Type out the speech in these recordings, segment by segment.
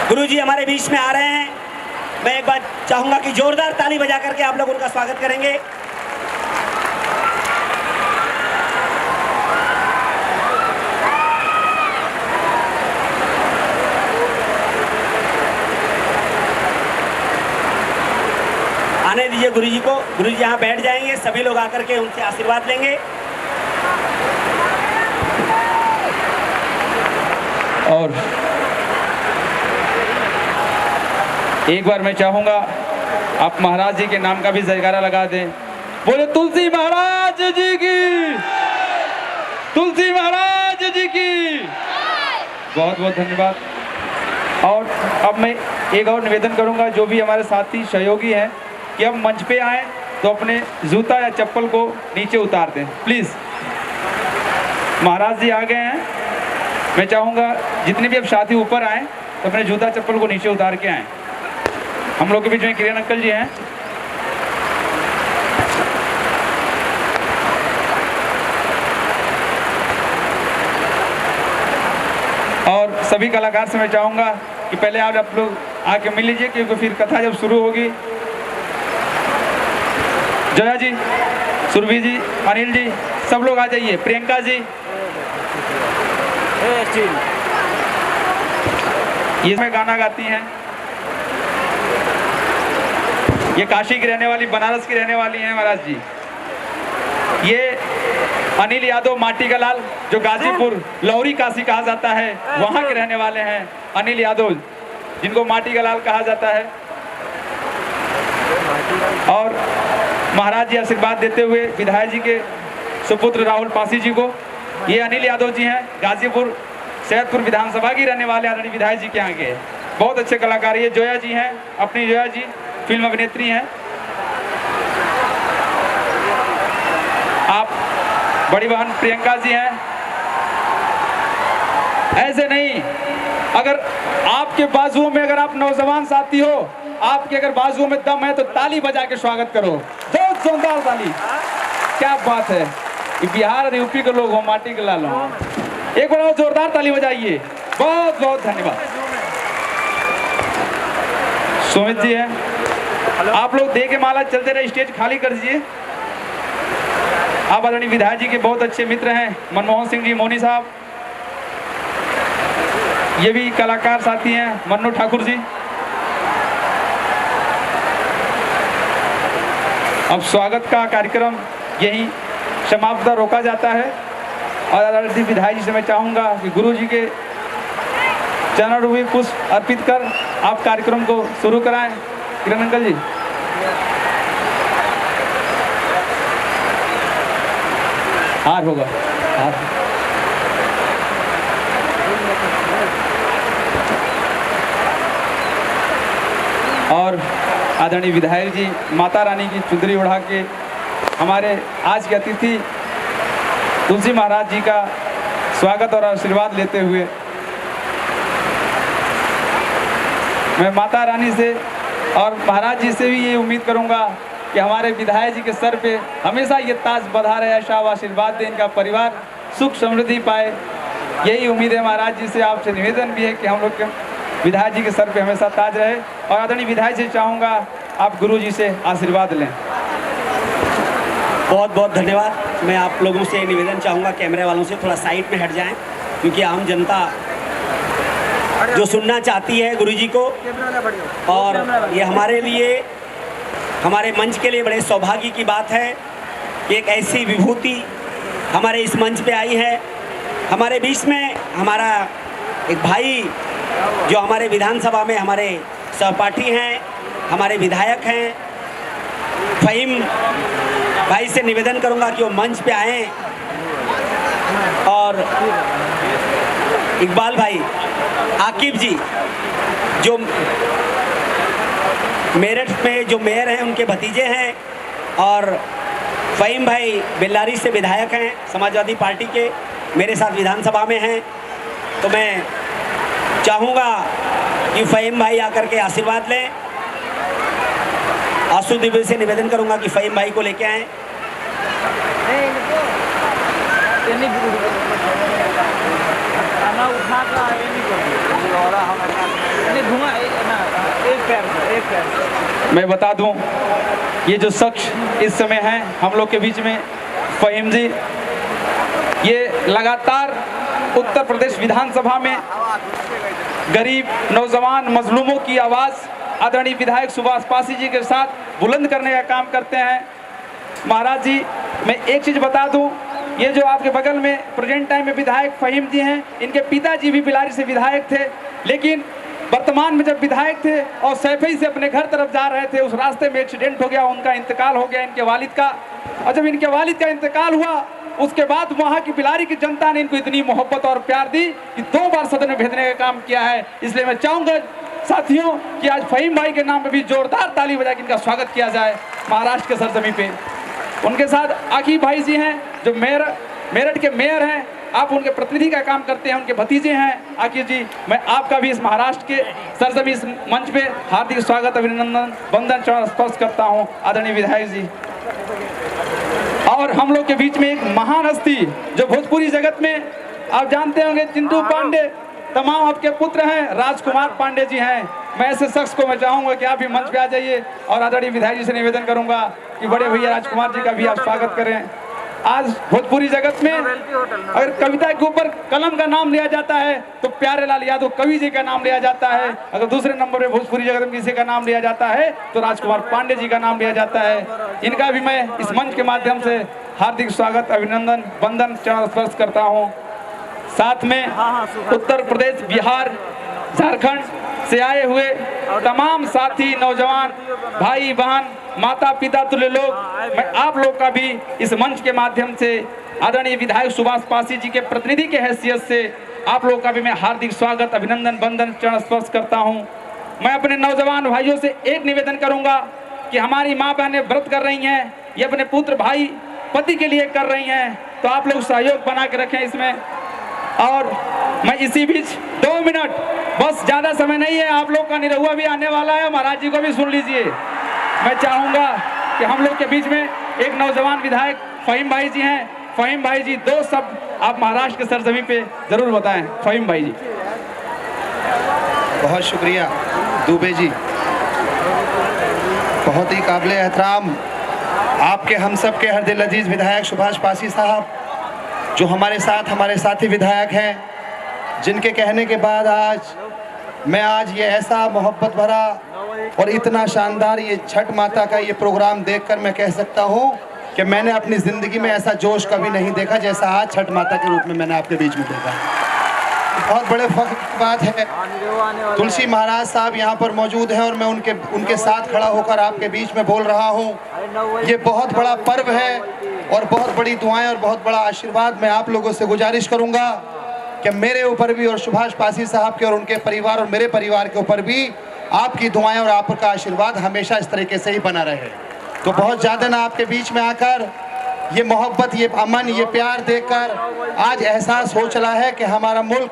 गुरुजी हमारे बीच में आ रहे हैं। मैं एक बार चाहूंगा कि जोरदार ताली बजा करके आप लोग उनका स्वागत करेंगे। आने दीजिए गुरुजी को। गुरुजी यहाँ बैठ जाएंगे, सभी लोग आकर के उनसे आशीर्वाद लेंगे। और एक बार मैं चाहूंगा आप महाराज जी के नाम का भी जयकारा लगा दें। बोले तुलसी महाराज जी की, तुलसी महाराज जी की। बहुत बहुत धन्यवाद। और अब मैं एक और निवेदन करूंगा, जो भी हमारे साथी सहयोगी हैं कि अब मंच पे आए तो अपने जूता या चप्पल को नीचे उतार दें प्लीज़। महाराज जी आ गए हैं। मैं चाहूँगा जितने भी अब साथी ऊपर आए तो अपने जूता चप्पल को नीचे उतार के आएँ। हम लोग के बीच में किरण अंकल जी हैं। और सभी कलाकार से मैं चाहूँगा कि पहले आप लोग आके मिल लीजिए, क्योंकि फिर कथा जब शुरू होगी। जया जी, सुरभि जी, अनिल जी, सब लोग आ जाइए। प्रियंका जी, ये में गाना गाती हैं। ये काशी की रहने वाली, बनारस की रहने वाली हैं महाराज जी। ये अनिल यादव माटी का लाल, जो गाजीपुर लौरी काशी कहा जाता है, वहाँ के रहने वाले हैं। अनिल यादव, जिनको माटी का लाल कहा जाता है। और महाराज जी आशीर्वाद देते हुए विधायक जी के सुपुत्र राहुल पासी जी को। ये अनिल यादव जी हैं, गाजीपुर सैदपुर विधानसभा की रहने वाले आदरणीय विधायक जी के यहाँ के बहुत अच्छे कलाकार। ये जोया जी हैं, अपनी जोया जी फिल्म अभिनेत्री हैं। आप बड़ी बहन प्रियंका जी हैं। ऐसे नहीं, अगर आपके बाजुओं में, अगर आप नौजवान साथी हो, आपके अगर बाजुओं में दम है तो ताली बजा के स्वागत करो। बहुत जोरदार ताली। क्या बात है, बिहार और यूपी के लोग हो, माटी के लाल हो। एक बार और जोरदार ताली बजाइए। बहुत बहुत धन्यवाद। सुमित जी हैं। आप लोग दे के माला चलते रहे, स्टेज खाली कर दीजिए। आप आदरणीय विधायक जी के बहुत अच्छे मित्र हैं, मनमोहन सिंह जी, मोनी साहब, ये भी कलाकार साथी हैं, मन्नू ठाकुर जी। अब स्वागत का कार्यक्रम यहीं समाप्त रोका जाता है। और आदरणीय विधायक जी से मैं चाहूँगा कि गुरु जी के चरण रूपी पुष्प अर्पित कर आप कार्यक्रम को शुरू कराएं। किरण अंकल जी। हार होगा, हार। और आदरणीय विधायक जी माता रानी की चुंदरी उड़ा के हमारे आज के अतिथि तुलसी महाराज जी का स्वागत और आशीर्वाद लेते हुए मैं माता रानी से और महाराज जी से भी ये उम्मीद करूंगा कि हमारे विधायक जी के सर पे हमेशा ये ताज बधा रहे, ऐसा आशीर्वाद दें, इनका परिवार सुख समृद्धि पाए। यही उम्मीद है महाराज जी से। आपसे निवेदन भी है कि हम लोग के विधायक जी के सर पे हमेशा ताज रहे। और आदरणीय विधायक जी चाहूँगा आप गुरु जी से आशीर्वाद लें। बहुत बहुत धन्यवाद। मैं आप लोगों से निवेदन चाहूँगा, कैमरे वालों से थोड़ा साइड में हट जाएं, क्योंकि आम जनता जो सुनना चाहती है गुरुजी को, और ये हमारे लिए, हमारे मंच के लिए बड़े सौभाग्य की बात है कि एक ऐसी विभूति हमारे इस मंच पे आई है। हमारे बीच में हमारा एक भाई जो हमारे विधानसभा में हमारे सहपाठी हैं, हमारे विधायक हैं, फ़हीम भाई से निवेदन करूंगा कि वो मंच पे आएँ। और इकबाल भाई, आकिब जी जो मेरठ में जो मेयर हैं उनके भतीजे हैं, और फ़हीम भाई बेल्लारी से विधायक हैं, समाजवादी पार्टी के, मेरे साथ विधानसभा में हैं। तो मैं चाहूँगा कि फ़हीम भाई आकर के आशीर्वाद लें। आंसू दिव्य से निवेदन करूँगा कि फ़हीम भाई को लेके आएँ। उठा का मैं बता दूं, ये जो शख्स इस समय हैं हम लोग के बीच में, फ़हीम जी, ये लगातार उत्तर प्रदेश विधानसभा में गरीब नौजवान मजलूमों की आवाज़ आदरणीय विधायक सुभाष पासी जी के साथ बुलंद करने का काम करते हैं। महाराज जी, मैं एक चीज़ बता दूं, ये जो आपके बगल में प्रेजेंट टाइम में विधायक फ़हीम जी हैं, इनके पिताजी भी बिलारी से विधायक थे, लेकिन वर्तमान में जब विधायक थे और सैफई से अपने घर तरफ जा रहे थे, उस रास्ते में एक्सीडेंट हो गया, उनका इंतकाल हो गया इनके वालिद का। और जब इनके वालिद का इंतकाल हुआ, उसके बाद वहाँ की बिलारी की जनता ने इनको इतनी मोहब्बत और प्यार दी कि 2 बार सदन में भेजने का काम किया है। इसलिए मैं चाहूँगा साथियों कि आज फ़हीम भाई के नाम पे भी जोरदार ताली बजा के इनका स्वागत किया जाए महाराष्ट्र के सरजमी पे। उनके साथ आकिब भाई जी हैं, जो मेरठ के मेयर हैं, आप उनके प्रतिनिधि का काम करते हैं, उनके भतीजे हैं आकिब जी। मैं आपका भी इस महाराष्ट्र के सरजमी इस मंच पे हार्दिक स्वागत, अभिनंदन, वंदन चरण स्पर्श करता हूँ आदरणीय विधायक जी। और हम लोग के बीच में एक महान हस्ती जो भोजपुरी जगत में आप जानते होंगे, चिंटू पांडे, तमाम आपके पुत्र हैं, राजकुमार पांडे जी हैं। मैं ऐसे शख्स को मैं चाहूँगा कि आप भी मंच पे आ जाइए और आदरणीय विधायक जी से निवेदन करूँगा कि बड़े भैया राजकुमार जी का भी आप स्वागत करें। आज भोजपुरी जगत में अगर कविता के ऊपर कलम का नाम लिया जाता है तो प्यारे लाल यादव कवि जी का नाम लिया जाता है, अगर दूसरे नंबर पे भोजपुरी जगत में किसी का नाम लिया जाता है तो राजकुमार पांडे जी का नाम लिया जाता है। इनका भी मैं इस मंच के माध्यम से हार्दिक स्वागत, अभिनंदन, वंदन, चरण स्पर्श करता हूँ। साथ में उत्तर प्रदेश, बिहार, झारखंड से आए हुए तमाम साथी, नौजवान भाई बहन, माता पिता तुल्य लोग, मैं आप लोग का भी इस मंच के माध्यम से आदरणीय विधायक सुभाष पासी जी के प्रतिनिधि के हैसियत से आप लोग का भी मैं हार्दिक स्वागत, अभिनंदन, वंदन, चरण स्पर्श करता हूं। मैं अपने नौजवान भाइयों से एक निवेदन करूंगा कि हमारी माँ बहनें व्रत कर रही हैं, ये अपने पुत्र भाई पति के लिए कर रही हैं, तो आप लोग सहयोग बना के रखें इसमें। और मैं इसी बीच 2 मिनट, बस ज़्यादा समय नहीं है, आप लोग का निरहुआ भी आने वाला है, महाराज जी को भी सुन लीजिए। मैं चाहूँगा कि हम लोग के बीच में एक नौजवान विधायक फ़हीम भाई जी हैं, फ़हीम भाई जी 2 शब्द आप महाराष्ट्र के सरजमी पे ज़रूर बताएं। फ़हीम भाई जी। बहुत शुक्रिया दुबे जी, बहुत ही काबिल एहतराम आपके हम सब के हर दिल अजीज विधायक सुभाष पासी साहब, जो हमारे साथ हमारे साथी विधायक हैं, जिनके कहने के बाद आज ये ऐसा मोहब्बत भरा और इतना शानदार ये छठ माता का ये प्रोग्राम देखकर मैं कह सकता हूँ कि मैंने अपनी ज़िंदगी में ऐसा जोश कभी नहीं देखा जैसा आज छठ माता के रूप में मैंने आपके बीच में देखा। बहुत बड़े फख्र की बात है, तुलसी महाराज साहब यहाँ पर मौजूद हैं और मैं उनके साथ खड़ा होकर आपके बीच में बोल रहा हूँ। ये बहुत बड़ा पर्व है और बहुत बड़ी दुआएं और बहुत बड़ा आशीर्वाद मैं आप लोगों से गुजारिश करूँगा कि मेरे ऊपर भी और सुभाष पासी साहब के और उनके परिवार और मेरे परिवार के ऊपर भी आपकी दुआएं और आपका आशीर्वाद हमेशा इस तरीके से ही बना रहे। तो बहुत ज़्यादा ना आपके बीच में आकर ये मोहब्बत, ये अमन, ये प्यार देखकर आज एहसास हो चला है कि हमारा मुल्क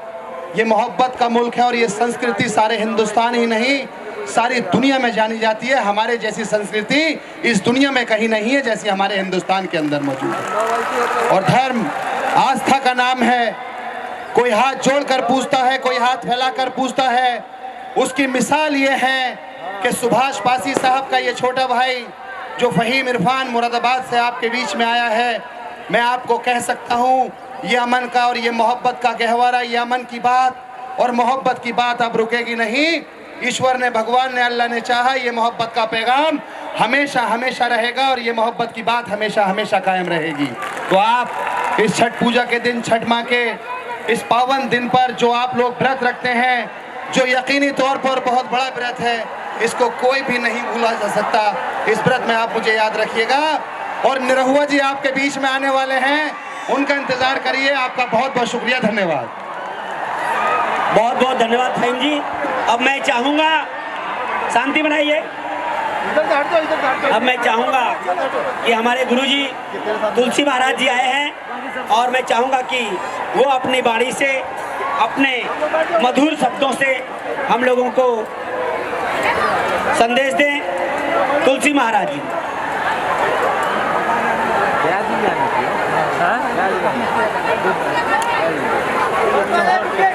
ये मोहब्बत का मुल्क है और ये संस्कृति सारे हिंदुस्तान ही नहीं सारी दुनिया में जानी जाती है। हमारे जैसी संस्कृति इस दुनिया में कहीं नहीं है जैसी हमारे हिंदुस्तान के अंदर मौजूद है। और धर्म आस्था का नाम है, कोई हाथ जोड़कर पूछता है, कोई हाथ फैलाकर पूछता है। उसकी मिसाल ये है कि सुभाष पासी साहब का ये छोटा भाई जो फ़हीम इरफान मुरादाबाद से आपके बीच में आया है, मैं आपको कह सकता हूँ ये अमन का और ये मोहब्बत का गहवारा, ये अमन की बात और मोहब्बत की बात अब रुकेगी नहीं। ईश्वर ने, भगवान ने, अल्लाह ने चाहा ये मोहब्बत का पैगाम हमेशा हमेशा रहेगा और ये मोहब्बत की बात हमेशा हमेशा कायम रहेगी। तो आप इस छठ पूजा के दिन, छठ माँ के इस पावन दिन पर जो आप लोग व्रत रखते हैं, जो यकीनी तौर पर बहुत बड़ा व्रत है, इसको कोई भी नहीं भूला जा सकता। इस व्रत में आप मुझे याद रखिएगा। और निरहुआ जी आपके बीच में आने वाले हैं, उनका इंतजार करिए। आपका बहुत बहुत शुक्रिया, धन्यवाद। बहुत बहुत धन्यवाद फ़हीम जी। अब मैं चाहूँगा, शांति बनाइए। अब मैं चाहूँगा कि हमारे गुरुजी तुलसी महाराज जी आए हैं और मैं चाहूँगा कि वो अपनी बाणी से, अपने मधुर शब्दों से हम लोगों को संदेश दें। तुलसी महाराज जी। क्या